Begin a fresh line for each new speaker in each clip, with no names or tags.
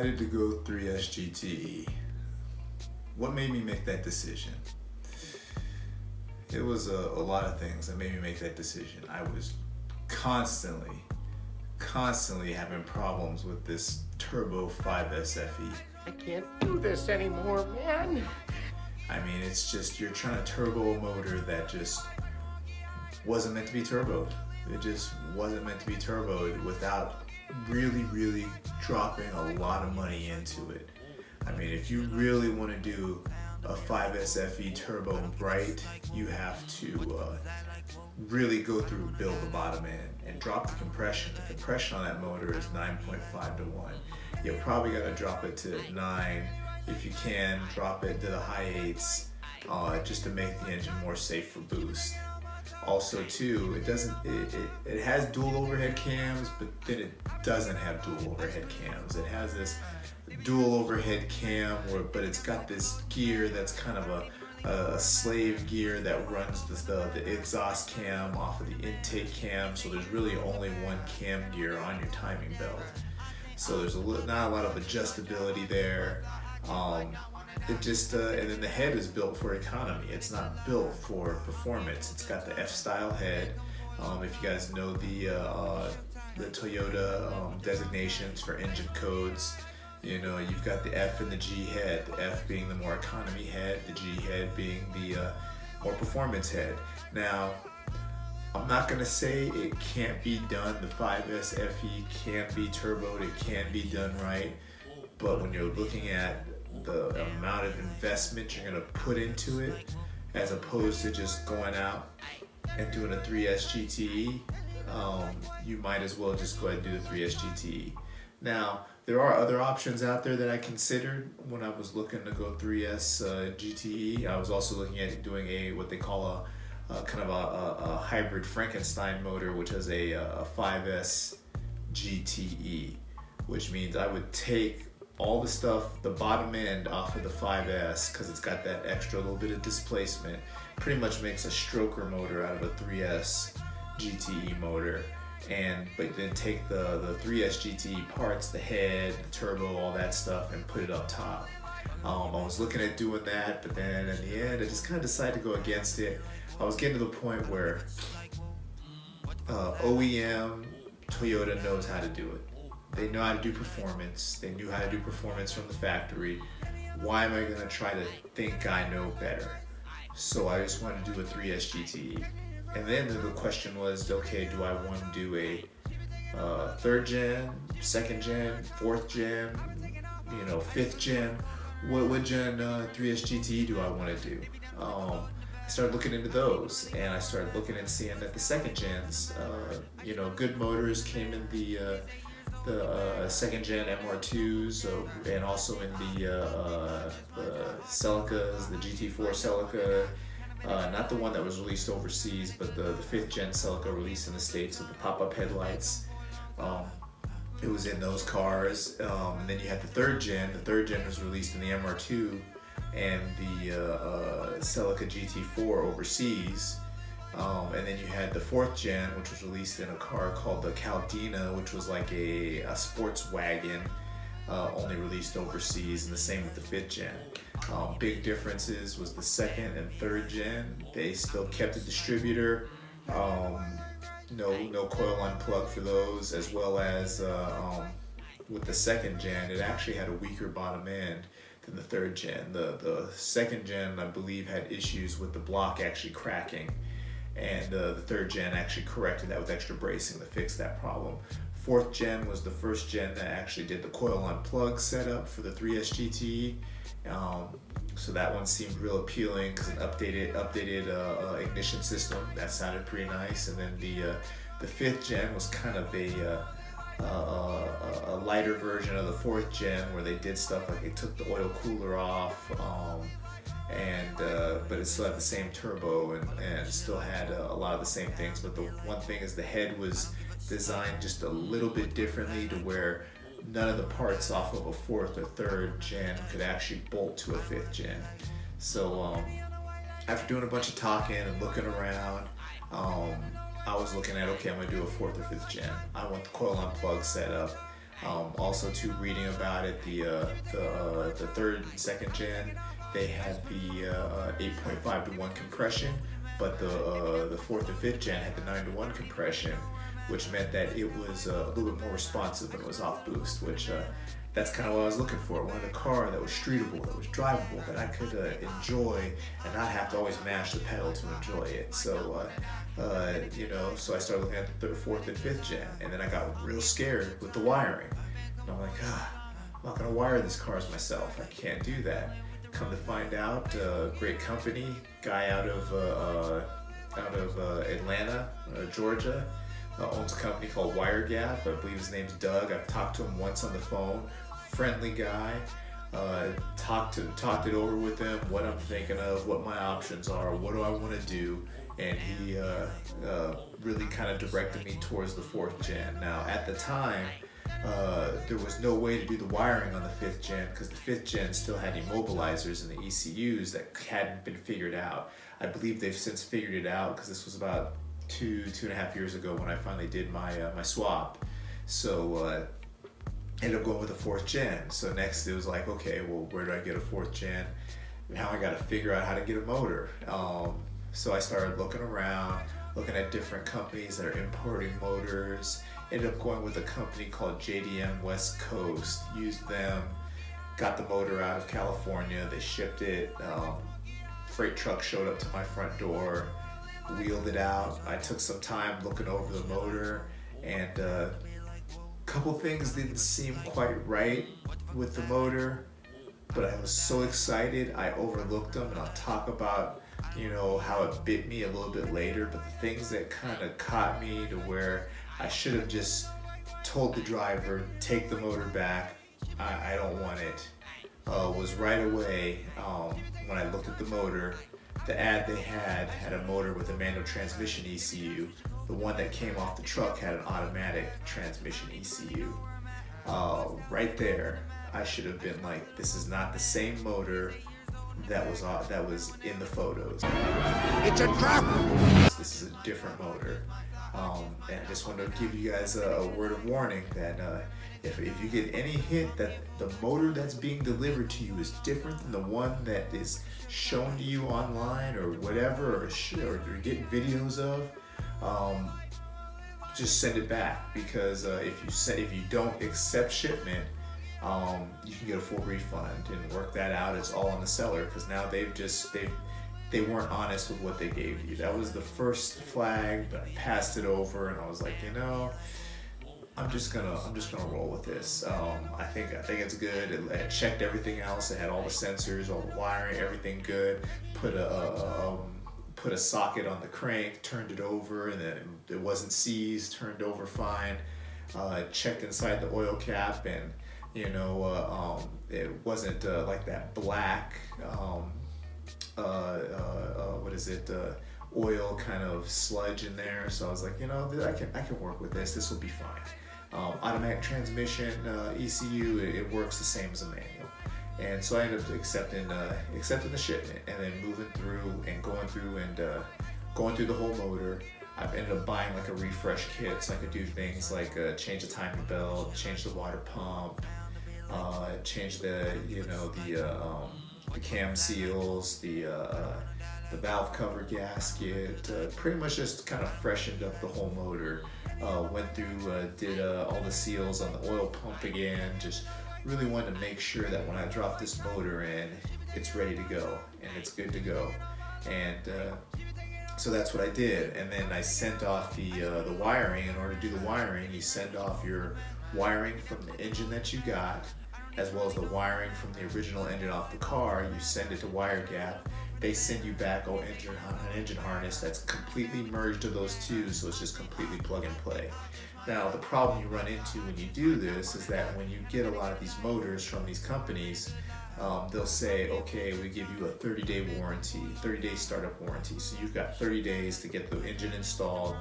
decided to go 3S GTE. What made me make that decision? It was a lot of things that made me make that decision. I was constantly having problems with this turbo 5S FE.
I can't do this anymore, man.
I mean, it's just, you're trying to turbo a motor that just wasn't meant to be turboed. It just wasn't meant to be turboed without really dropping a lot of money into it. I mean, if you really want to do a 5S FE turbo right, you have to really go through, build the bottom end, and drop the compression. The compression on that motor is 9.5 to 1. You'll probably got to drop it to 9. If you can, drop it to the high 8s, just to make the engine more safe for boost. Also too, it has dual overhead cams, but then it doesn't have dual overhead cams. It has this dual overhead cam, but it's got this gear that's kind of a slave gear that runs the exhaust cam off of the intake cam, so there's really only one cam gear on your timing belt. So there's not a lot of adjustability there. It just, and then the head is built for economy. It's not built for performance. It's got the F-style head. If you guys know the Toyota designations for engine codes, you know, you've got the F and the G head, the F being the more economy head, the G head being the more performance head. Now, I'm not gonna say it can't be done. The 5S FE can be turboed, it can be done right, but when you're looking at the amount of investment you're gonna put into it, as opposed to just going out and doing a 3S GTE, you might as well just go ahead and do the 3S GTE. Now, there are other options out there that I considered when I was looking to go 3S GTE. I was also looking at doing what they call a kind of a hybrid Frankenstein motor, which is a 5S GTE, which means I would take all the stuff, the bottom end off of the 5S, because it's got that extra little bit of displacement. Pretty much makes a stroker motor out of a 3S GTE motor, but then take the 3S GTE parts, the head, the turbo, all that stuff, and put it up top. I was looking at doing that, but then in the end I just kind of decided to go against it. I was getting to the point where OEM Toyota knows how to do it. They know how to do performance. They knew how to do performance from the factory. Why am I gonna try to think I know better? So I just wanted to do a 3S GTE. And then the question was, okay, do I want to do a 3rd gen, 2nd gen, 4th gen, 5th gen? What gen 3S GTE do I want to do? I started looking into those, and I started looking and seeing that the 2nd gens, good motors came in the 2nd gen MR2s, and also in the Celicas, the GT4 Celica, not the one that was released overseas, but the 5th gen Celica released in the States with the pop-up headlights. It was in those cars, and then you had the 3rd gen. The 3rd gen was released in the MR2 and the Celica GT4 overseas. And then you had the 4th gen, which was released in a car called the Caldina, which was like a sports wagon, only released overseas, and the same with the 5th gen. Big differences was the 2nd and 3rd gen. They still kept a distributor, no coil unplug for those, as well as with the 2nd gen, it actually had a weaker bottom end than the 3rd gen. The 2nd gen, I believe, had issues with the block actually cracking, and the 3rd gen actually corrected that with extra bracing to fix that problem. 4th gen was the first gen that actually did the coil unplug setup for the 3S GTE. So that one seemed real appealing because it updated ignition system. That sounded pretty nice. And then the 5th gen was kind of a lighter version of the 4th gen, where they did stuff like they took the oil cooler off, but it still had the same turbo and still had a lot of the same things. But the one thing is the head was designed just a little bit differently, to where none of the parts off of a 4th or 3rd gen could actually bolt to a 5th gen. So after doing a bunch of talking and looking around, I was looking at, okay, I'm gonna do a 4th or 5th gen. I want the coil unplug set up. Also, too, reading about it, the third and second gen, they had the 8.5 to 1 compression, but the fourth and fifth gen had the 9 to 1 compression, which meant that it was a little bit more responsive when it was off boost, which that's kind of what I was looking for. I wanted a car that was streetable, that was drivable, that I could enjoy and not have to always mash the pedal to enjoy it. So, so I started looking at the third, fourth, and fifth gen, and then I got real scared with the wiring. And I'm like, I'm not gonna wire this car myself. I can't do that. Come to find out, great company, guy out of Atlanta, Georgia, owns a company called R.A.W. I believe his name's Doug. I've talked to him once on the phone. Friendly guy. Talked it over with him, what I'm thinking of, what my options are, what do I want to do, and he really kind of directed me towards the fourth gen. Now, at the time, there was no way to do the wiring on the fifth gen because the fifth gen still had immobilizers in the ECUs that hadn't been figured out. I believe they've since figured it out because this was about two and a half years ago when I finally did my swap. So ended up going with the fourth gen. So next it was like, okay, well, where do I get a fourth gen? Now I got to figure out how to get a motor. So I started looking around, looking at different companies that are importing motors. Ended up going with a company called JDM West Coast. Used them, got the motor out of California. They shipped it. Freight truck showed up to my front door. Wheeled it out. I took some time looking over the motor, and a couple things didn't seem quite right with the motor, but I was so excited I overlooked them, and I'll talk about how it bit me a little bit later. But the things that kind of caught me to where I should have just told the driver, take the motor back, I don't want it, was right away when I looked at the motor. The ad they had a motor with a manual transmission ECU. The one that came off the truck had an automatic transmission ECU. Right there, I should have been like, this is not the same motor that was in the photos.
It's a trap!
This is a different motor. And I just wanted to give you guys a word of warning that if you get any hint that the motor that's being delivered to you is different than the one that is shown to you online or whatever, or you're getting videos of, just send it back, because if you don't accept shipment, you can get a full refund and work that out. It's all on the seller, because now they weren't honest with what they gave you. That was the first flag, but I passed it over and I was like, I'm just gonna roll with this. I think it's good. It checked everything else. It had all the sensors, all the wiring, everything good. Put a socket on the crank, turned it over, and then it wasn't seized, turned over fine. Checked inside the oil cap, and it wasn't like that black oil kind of sludge in there. So I was like, I can work with this. This will be fine. Automatic transmission ECU, it works the same as a manual. And so I ended up accepting the shipment, and then moving through and going through the whole motor. I've ended up buying like a refresh kit, so I could do things like change the timing belt, change the water pump, change the cam seals, the valve cover gasket, pretty much just kind of freshened up the whole motor. Went through, did all the seals on the oil pump again, just really wanted to make sure that when I drop this motor in, it's ready to go and it's good to go. And so that's what I did. And then I sent off the wiring. In order to do the wiring, you send off your wiring from the engine that you got, as well as the wiring from the original engine off the car. You send it to WireGap. They send you back an engine harness that's completely merged to those two, so it's just completely plug and play. Now, the problem you run into when you do this is that when you get a lot of these motors from these companies, they'll say, okay, we give you a 30-day warranty, 30-day startup warranty. So you've got 30 days to get the engine installed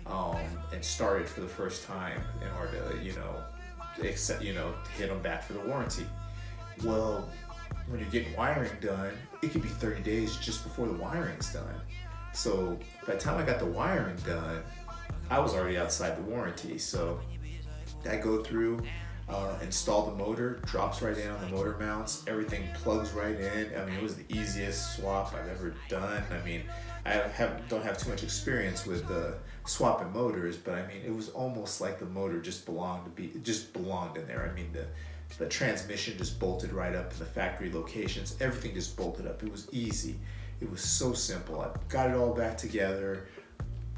and started for the first time in order to, hit them back for the warranty. Well, when you're getting wiring done, it could be 30 days just before the wiring's done. So by the time I got the wiring done, I was already outside the warranty. So I go through, install the motor, drops right in on the motor mounts, everything plugs right in. I mean, it was the easiest swap I've ever done. I mean, don't have too much experience with swapping motors, but I mean, it was almost like the motor just belonged in there. I mean, the transmission just bolted right up to the factory locations. Everything just bolted up. It was easy. It was so simple. I got it all back together,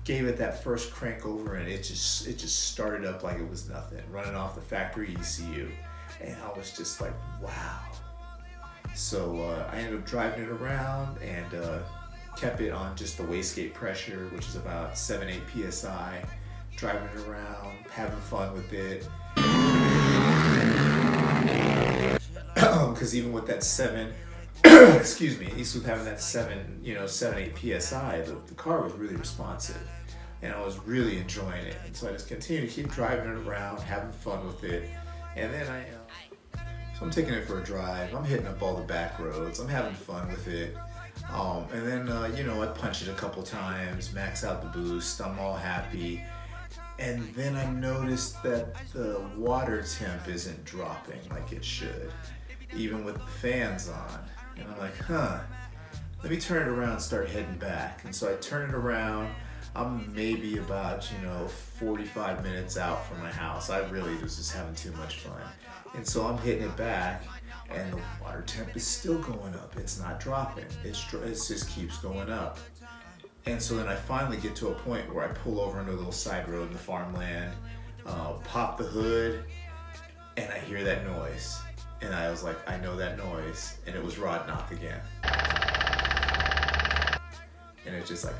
gave it that first crank over, and it just started up like it was nothing, running off the factory ECU. And I was just like, wow. So I ended up driving it around and kept it on just the wastegate pressure, which is about 7-8 psi, driving it around, having fun with it. Because even with that 7, excuse me, at least with having that 7-8 psi, the car was really responsive, and I was really enjoying it. And so I just continued to keep driving it around, having fun with it. And then so I'm taking it for a drive. I'm hitting up all the back roads. I'm having fun with it. And then I punch it a couple times, max out the boost. I'm all happy. And then I noticed that the water temp isn't dropping like it should, even with the fans on. And I'm like, let me turn it around and start heading back. And so I turn it around. I'm maybe about, 45 minutes out from my house. I really was just having too much fun. And so I'm hitting it back, and the water temp is still going up. It's not dropping. It just keeps going up. And so then I finally get to a point where I pull over into a little side road in the farmland, pop the hood, and I hear that noise. And I was like, I know that noise. And it was rod knock again. And it's just like,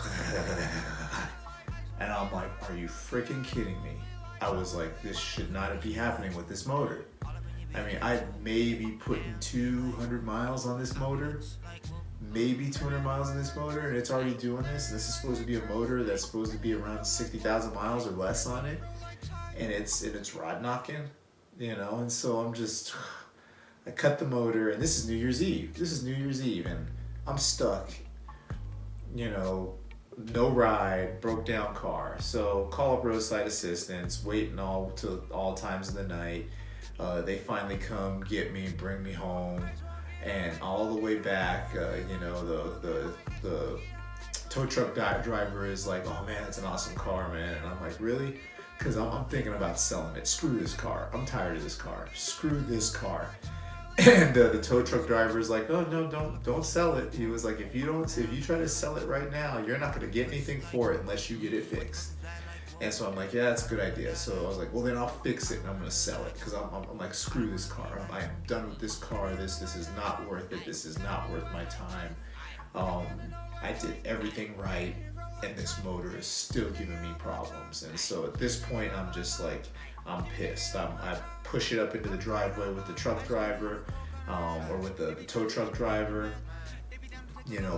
and I'm like, are you freaking kidding me? I was like, this should not be happening with this motor. I mean, I may be putting 200 miles on this motor, maybe 200 miles on this motor, and it's already doing this. And this is supposed to be a motor that's supposed to be around 60,000 miles or less on it, and it's rod knocking, And so I cut the motor, and this is New Year's Eve, and I'm stuck. No ride, broke down car. So call up roadside assistance, waiting all times of the night. They finally come get me, bring me home, and all the way back, the tow truck driver is like, oh man, that's an awesome car, man. And I'm like, really? Because I'm thinking about selling it. Screw this car. I'm tired of this car. Screw this car. And the tow truck driver is like, oh no, don't sell it. He was like, if you try to sell it right now, you're not going to get anything for it unless you get it fixed. And so I'm like, yeah, that's a good idea. So I was like, well then I'll fix it and I'm going to sell it, because I'm like, screw this car. I am done with this car. This is not worth it. This is not worth my time. I did everything right, and this motor is still giving me problems. And so at this point, I'm just like, I'm pissed. I push it up into the driveway with the truck driver, or with the tow truck driver,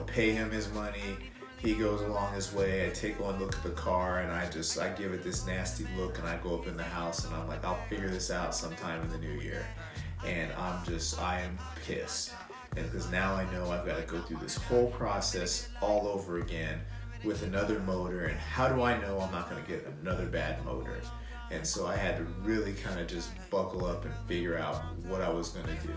pay him his money. He goes along his way. I take one look at the car, and I give it this nasty look, and I go up in the house, and I'm like, I'll figure this out sometime in the new year. And I am pissed. And because now I know I've got to go through this whole process all over again with another motor, and how do I know I'm not going to get another bad motor? And so I had to really kind of just buckle up and figure out what I was going to do.